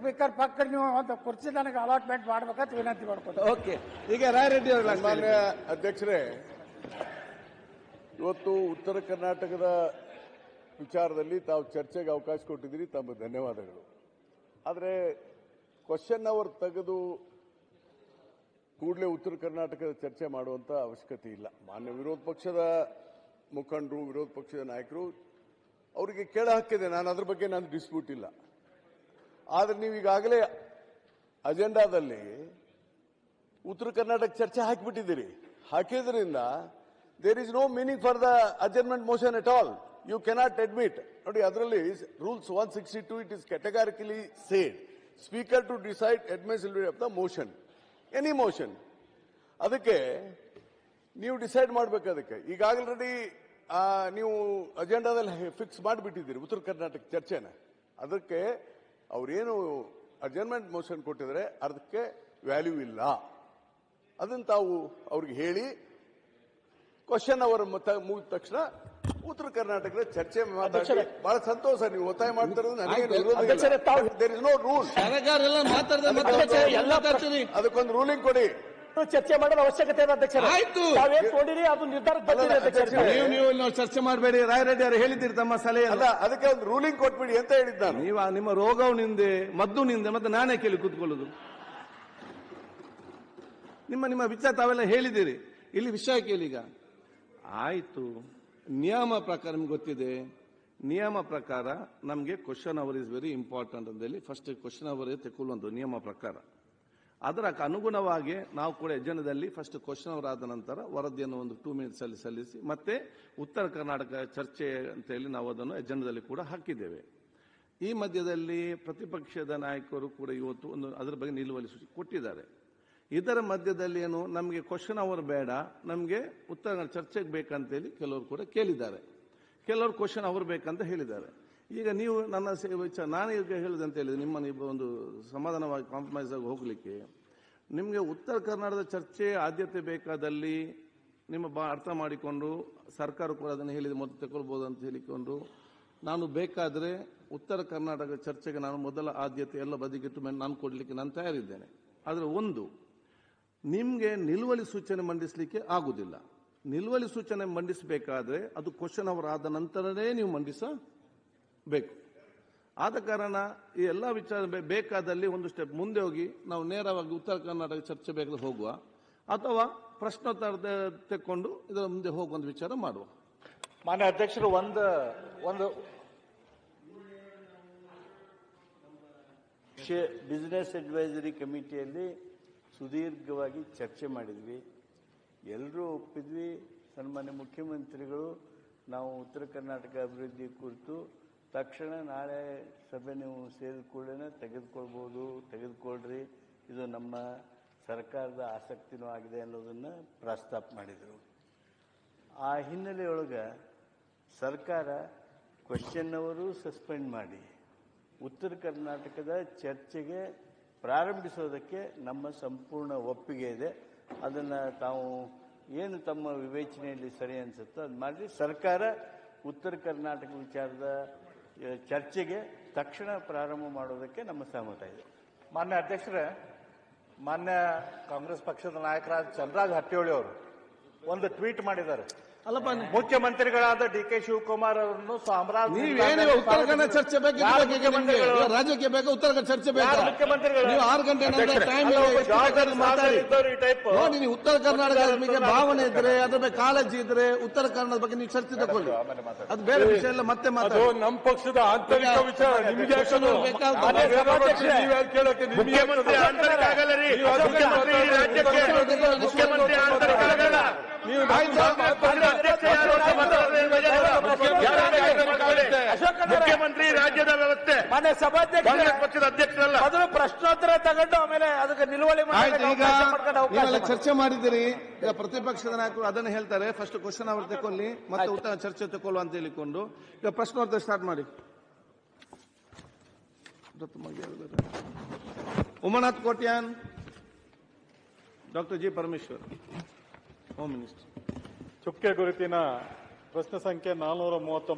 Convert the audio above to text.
Speaker ಪಕ್ಕ ನೀವು ಒಂದು ಕುರ್ಚಿ ನನಗೆ ಅಲಾಟ್ಮೆಂಟ್ ಮಾಡ್ಬೇಕಂತ ವಿನಂತಿ ಮಾಡ್ಕೊಂಡು. ಓಕೆ, ಈಗ ರಾಯರೆಡ್ಡಿ ಅವರು. ಮಾನ್ಯ ಅಧ್ಯಕ್ಷರೇ, ಇವತ್ತು ಉತ್ತರ ಕರ್ನಾಟಕದ ವಿಚಾರದಲ್ಲಿ ತಾವು ಚರ್ಚೆಗೆ ಅವಕಾಶ ಕೊಟ್ಟಿದ್ದೀರಿ, ತಮ್ಮ ಧನ್ಯವಾದಗಳು. ಆದರೆ ಕ್ವಶನ್ ಅವರ್ ತೆಗೆದು ಕೂಡಲೇ ಉತ್ತರ ಕರ್ನಾಟಕದ ಚರ್ಚೆ ಮಾಡುವಂತ ಅವಶ್ಯಕತೆ ಇಲ್ಲ. ಮಾನ್ಯ ವಿರೋಧ ಪಕ್ಷದ ಮುಖಂಡರು, ವಿರೋಧ ಪಕ್ಷದ ನಾಯಕರು, ಅವರಿಗೆ ಕೇಳ ಹಕ್ಕಿದೆ, ನಾನು ಅದ್ರ ಬಗ್ಗೆ ನಾನು ಡಿಸ್ಪ್ಯೂಟ್ ಇಲ್ಲ. ಆದರೆ ನೀವು ಈಗಾಗಲೇ ಅಜೆಂಡಾದಲ್ಲಿ ಉತ್ತರ ಕರ್ನಾಟಕ ಚರ್ಚೆ ಹಾಕಿಬಿಟ್ಟಿದ್ದೀರಿ. ಹಾಕಿದ್ರಿಂದ there is no meaning for the adjournment motion at all. You cannot admit. ನೋಡಿ, ಅದರಲ್ಲಿ rules 162 it is categorically said speaker to decide admissibility of the motion, any motion. ಅದಕ್ಕೆ ನೀವು ಡಿಸೈಡ್ ಮಾಡಬೇಕು. ಅದಕ್ಕೆ ಈಗಾಗಲೇ ನೀವು ಅಜೆಂಡಾದಲ್ಲಿ ಫಿಕ್ಸ್ ಮಾಡಿಬಿಟ್ಟಿದ್ದೀರಿ ಉತ್ತರ ಕರ್ನಾಟಕ ಚರ್ಚೆನ. ಅದಕ್ಕೆ ಅವರೇನು ಅಡ್ಜರ್ಮೆಂಟ್ ಮೋಷನ್ ಕೊಟ್ಟಿದ್ರೆ ಅದಕ್ಕೆ ವ್ಯಾಲ್ಯೂ ಇಲ್ಲ. ಅದನ್ನು ತಾವು ಅವ್ರಿಗೆ ಹೇಳಿ ಕ್ವಶನ್ ಅವರ್ ಮುಗಿದ ತಕ್ಷಣ ಉತ್ತರ ಕರ್ನಾಟಕದ ಚರ್ಚೆ ಮಾತಾಡಿ. ಬಹಳ ಸಂತೋಷ ನೀವು ಒತ್ತಾಯ ಮಾಡ್ತಿರೋದು. There is no rule. ಅದಕ್ಕೊಂದು ರೂಲಿಂಗ್ ಕೊಡಿ. ಚರ್ಚೆ ಮಾಡೋದು ಅವಶ್ಯಕತೆ ಇದೆ ಅಧ್ಯಕ್ಷರೇ. ಆಯ್ತು, ನೋಡಿರಿ, ಅದು ನಿರ್ಧಾರ ನೀವು ಚರ್ಚೆ ಮಾಡಬೇಡಿ. ರಾಯರೆಡ್ಡಿ ಅವರು ಹೇಳಿದ್ದೀರಿ ತಮ್ಮ ಸಲಹೆ. ಅಲ್ಲ, ಅದಕ್ಕೆ ಒಂದು ರೂಲಿಂಗ್ ಕೊಟ್ಬಿಡಿ ಅಂತ ಹೇಳಿದ್ದ ನಾನು. ನೀವು ನಿಮ್ಮ ರೋಗವು ನಿಂದೆ, ಮದ್ದು ನಿಂದೆ, ಮತ್ತೆ ನಾನೇ ಕೇಳಿ ಕೂತ್ಕೊಳ್ಳೋದು. ನಿಮ್ಮ ವಿಚಾರ ತಾವೆಲ್ಲ ಹೇಳಿದ್ದೀರಿ. ಇಲ್ಲಿ ವಿಷಯ ಕೇಳಿ. ಈಗ ಆಯ್ತು, ನಿಯಮ ಪ್ರಕಾರ ನಿಮ್ಗೆ ಗೊತ್ತಿದೆ. ನಿಯಮ ಪ್ರಕಾರ ನಮಗೆ question hour is very important ಅಂತ ಹೇಳಿ ಫಸ್ಟ್ ಕ್ವಶನ್ ಅವರ್ ತೆಕ್ಕೊಳ್ಳುವಂತ ನಿಯಮ ಪ್ರಕಾರ. ಅದರ ಅನುಗುಣವಾಗಿ ನಾವು ಕೂಡ ಎಜೆಂಡಾದಲ್ಲಿ ಫಸ್ಟ್ ಕ್ವಶನ್ ಅವರ್ ಆದ ನಂತರ ವರದಿಯನ್ನು ಒಂದು 2 minutes ಅಲ್ಲಿ ಸಲ್ಲಿಸಿ ಮತ್ತೆ ಉತ್ತರ ಕರ್ನಾಟಕ ಚರ್ಚೆ ಅಂತ ಹೇಳಿ ನಾವು ಅದನ್ನು ಎಜೆಂಡಾದಲ್ಲಿ ಕೂಡ ಹಾಕಿದ್ದೇವೆ. ಈ ಮಧ್ಯದಲ್ಲಿ ಪ್ರತಿಪಕ್ಷದ ನಾಯಕರು ಕೂಡ ಇವತ್ತು ಒಂದು ಅದರ ಬಗ್ಗೆ ನಿಲುವಳಿ ಸೂಚನೆ ಕೊಟ್ಟಿದ್ದಾರೆ. ಇದರ ಮಧ್ಯದಲ್ಲಿ ಏನು, ನಮಗೆ ಕ್ವಶನ್ ಅವರ್ ಬೇಡ, ನಮಗೆ ಉತ್ತರ ಚರ್ಚೆಗೆ ಬೇಕಂತೇಳಿ ಕೆಲವರು ಕೂಡ ಕೇಳಿದ್ದಾರೆ. ಕೆಲವರು ಕ್ವಶನ್ ಅವರ್ ಬೇಕಂತ ಹೇಳಿದ್ದಾರೆ. ಈಗ ನೀವು ನನ್ನ ವಿಚಾರ ನಾನು ಈಗ ಹೇಳಿದಂತ ಹೇಳಿದ್ರೆ ನಿಮ್ಮನ್ನು ಒಂದು ಸಮಾಧಾನವಾಗಿ ಕಾಂಪ್ರಮೈಸ್ ಆಗಿ ಹೋಗ್ಲಿಕ್ಕೆ ನಿಮಗೆ ಉತ್ತರ ಕರ್ನಾಟಕದ ಚರ್ಚೆ ಆದ್ಯತೆ ಬೇಕಾದಲ್ಲಿ ನಿಮ್ಮ ಅರ್ಥ ಮಾಡಿಕೊಂಡು ಸರ್ಕಾರ ಕೂಡ ಅದನ್ನು ಹೇಳಿದ ಮೊದಲು ತಗೊಳ್ಬಹುದು ಅಂತ ಹೇಳಿಕೊಂಡು ನಾನು ಬೇಕಾದರೆ ಉತ್ತರ ಕರ್ನಾಟಕ ಚರ್ಚೆಗೆ ನಾನು ಮೊದಲ ಆದ್ಯತೆ ಎಲ್ಲ ಬದಿಗಿಟ್ಟು ನಾನು ಕೊಡಲಿಕ್ಕೆ ನಾನು ತಯಾರಿದ್ದೇನೆ. ಆದರೆ ಒಂದು, ನಿಮಗೆ ನಿಲುವಳಿ ಸೂಚನೆ ಮಂಡಿಸಲಿಕ್ಕೆ ಆಗುದಿಲ್ಲ. ನಿಲುವಳಿ ಸೂಚನೆ ಮಂಡಿಸಬೇಕಾದ್ರೆ ಅದು ಕ್ವಶನ್ ಅವರ್ ಆದ ನಂತರನೇ ನೀವು ಮಂಡಿಸಬೇಕು. ಆದ ಕಾರಣ ಈ ಎಲ್ಲ ವಿಚಾರ ಬೇಕಾದಲ್ಲಿ ಒಂದು ಸ್ಟೆಪ್ ಮುಂದೆ ಹೋಗಿ ನಾವು ನೇರವಾಗಿ ಉತ್ತರ ಕರ್ನಾಟಕ ಚರ್ಚೆ ಬೇಕಾದ್ರೆ ಹೋಗುವ, ಅಥವಾ ಪ್ರಶ್ನೋತ್ತರ ತೆಕ್ಕೊಂಡು ಇದರ ಮುಂದೆ ಹೋಗುವಂತ ವಿಚಾರ ಮಾಡುವ. ಮಾನ್ಯ ಅಧ್ಯಕ್ಷರು, ಒಂದು ಬಿಸಿನೆಸ್ ಅಡ್ವೈಸರಿ ಕಮಿಟಿಯಲ್ಲಿ ಸುದೀರ್ಘವಾಗಿ ಚರ್ಚೆ ಮಾಡಿದ್ವಿ. ಎಲ್ಲರೂ ಒಪ್ಪಿದ್ವಿ. ಸನ್ಮಾನ್ಯ ಮುಖ್ಯಮಂತ್ರಿಗಳು ನಾವು ಉತ್ತರ ಕರ್ನಾಟಕ ಅಭಿವೃದ್ಧಿ ಕುರಿತು ತಕ್ಷಣ ನಾಳೆ ಸಭೆ ನೀವು ಸೇರಿದ ಕೂಡಲೇ ತೆಗೆದುಕೊಳ್ರಿ, ಇದು ನಮ್ಮ ಸರ್ಕಾರದ ಆಸಕ್ತಿನೂ ಆಗಿದೆ ಅನ್ನೋದನ್ನು ಪ್ರಸ್ತಾಪ ಮಾಡಿದರು. ಆ ಹಿನ್ನೆಲೆಯೊಳಗೆ ಸರ್ಕಾರ ಕ್ವಶನ್ ಅವರು ಸಸ್ಪೆಂಡ್ ಮಾಡಿ ಉತ್ತರ ಕರ್ನಾಟಕದ ಚರ್ಚೆಗೆ ಪ್ರಾರಂಭಿಸೋದಕ್ಕೆ ನಮ್ಮ ಸಂಪೂರ್ಣ ಒಪ್ಪಿಗೆ ಇದೆ. ಅದನ್ನು ತಾವು ಏನು ತಮ್ಮ ವಿವೇಚನೆಯಲ್ಲಿ ಸರಿ ಅನಿಸುತ್ತೋ ಅದು ಮಾಡಿ ಸರ್ಕಾರ ಉತ್ತರ ಕರ್ನಾಟಕ ವಿಚಾರದ ಚರ್ಚೆಗೆ ತಕ್ಷಣ ಪ್ರಾರಂಭ ಮಾಡೋದಕ್ಕೆ ನಮ್ಮ ಸಹಮತ ಇದೆ. ಮಾನ್ಯ ಅಧ್ಯಕ್ಷರೇ, ಮಾನ್ಯ ಕಾಂಗ್ರೆಸ್ ಪಕ್ಷದ ನಾಯಕರಾದ ಚಂದ್ರರಾಜ್ ಹಟ್ಟಿಹೊಳಿ ಅವರು ಒಂದು ಟ್ವೀಟ್ ಮಾಡಿದ್ದಾರೆ. ಅಲ್ಲಪ್ಪ, ಮುಖ್ಯಮಂತ್ರಿಗಳಾದ DK ಶಿವಕುಮಾರ್ ಅವರನ್ನು ನೀವೇನು ಉತ್ತರ ಕನ್ನಡ ಚರ್ಚೆ ಬೇಕು, ರಾಜ್ಯಕ್ಕೆ ಬೇಕು, ಉತ್ತರ ಕನ್ನಡ ಚರ್ಚೆ ಬೇಕು. ನೀವು 6 ಗಂಟೆ ಟೈಮ್ ಮಾತಾಡಿ ನೋಡಿ. ನೀವು ಉತ್ತರ ಕರ್ನಾಟಕದ ಬಗ್ಗೆ ಭಾವನೆ ಇದ್ರೆ, ಅದ್ರ ಬಗ್ಗೆ ಕಾಳಜಿ ಇದ್ರೆ ಉತ್ತರ ಕನ್ನಡದ ಬಗ್ಗೆ ನೀವು ಚರ್ಚೆ ತಗೊಳ್ಳಿ. ಅದು ಬೇರೆ ವಿಷಯ ಇಲ್ಲ. ಮತ್ತೆ ಮಾತಾಡಿ. ನಮ್ಮ ಪಕ್ಷದ ಆಂತರಿಕ ವಿಚಾರ ನಿಮಗೆ ಮುಖ್ಯಮಂತ್ರಿ ಆಂತರಿಕ ಆಗಲ್ಲ ರೀ, ಮುಖ್ಯಮಂತ್ರಿ ಆಂತರಿಕ ಆಗಲ್ಲ. ಮುಖ್ಯಮಂತ್ರಿ ರಾಜ್ಯದ ವ್ಯವಸ್ಥೆ, ಮಾನ್ಯ ಸಭಾಧ್ಯಕ್ಷ ಪಕ್ಷದ ಅಧ್ಯಕ್ಷರಲ್ಲ. ಮೊದಲು ಪ್ರಶ್ನೋತ್ತರ ತಗೊಂಡು ಆಮೇಲೆ ಅದಕ್ಕೆ ನಿಲುವಳಿ ಈಗ ಚರ್ಚೆ ಮಾಡಿದಿರಿ. ಈಗ ಪ್ರತಿಪಕ್ಷದ ನಾಯಕರು ಅದನ್ನು ಹೇಳ್ತಾರೆ, ಫಸ್ಟ್ ಕ್ವಶನ್ ಅವರು ತಗೊಳ್ಳಿ ಮತ್ತೆ ಉತ್ತರ ಚರ್ಚೆ ತಗೊಳ್ಳುವ ಅಂತ ಹೇಳಿಕೊಂಡು ಈಗ ಪ್ರಶ್ನೋತ್ತರ ಸ್ಟಾರ್ಟ್ ಮಾಡಿ. Umanath Kotian, doctor G Parameshwar, home minister. ಚುಕ್ಕೆ ಗುರುತಿನ ಪ್ರಶ್ನೆ ಸಂಖ್ಯೆ 439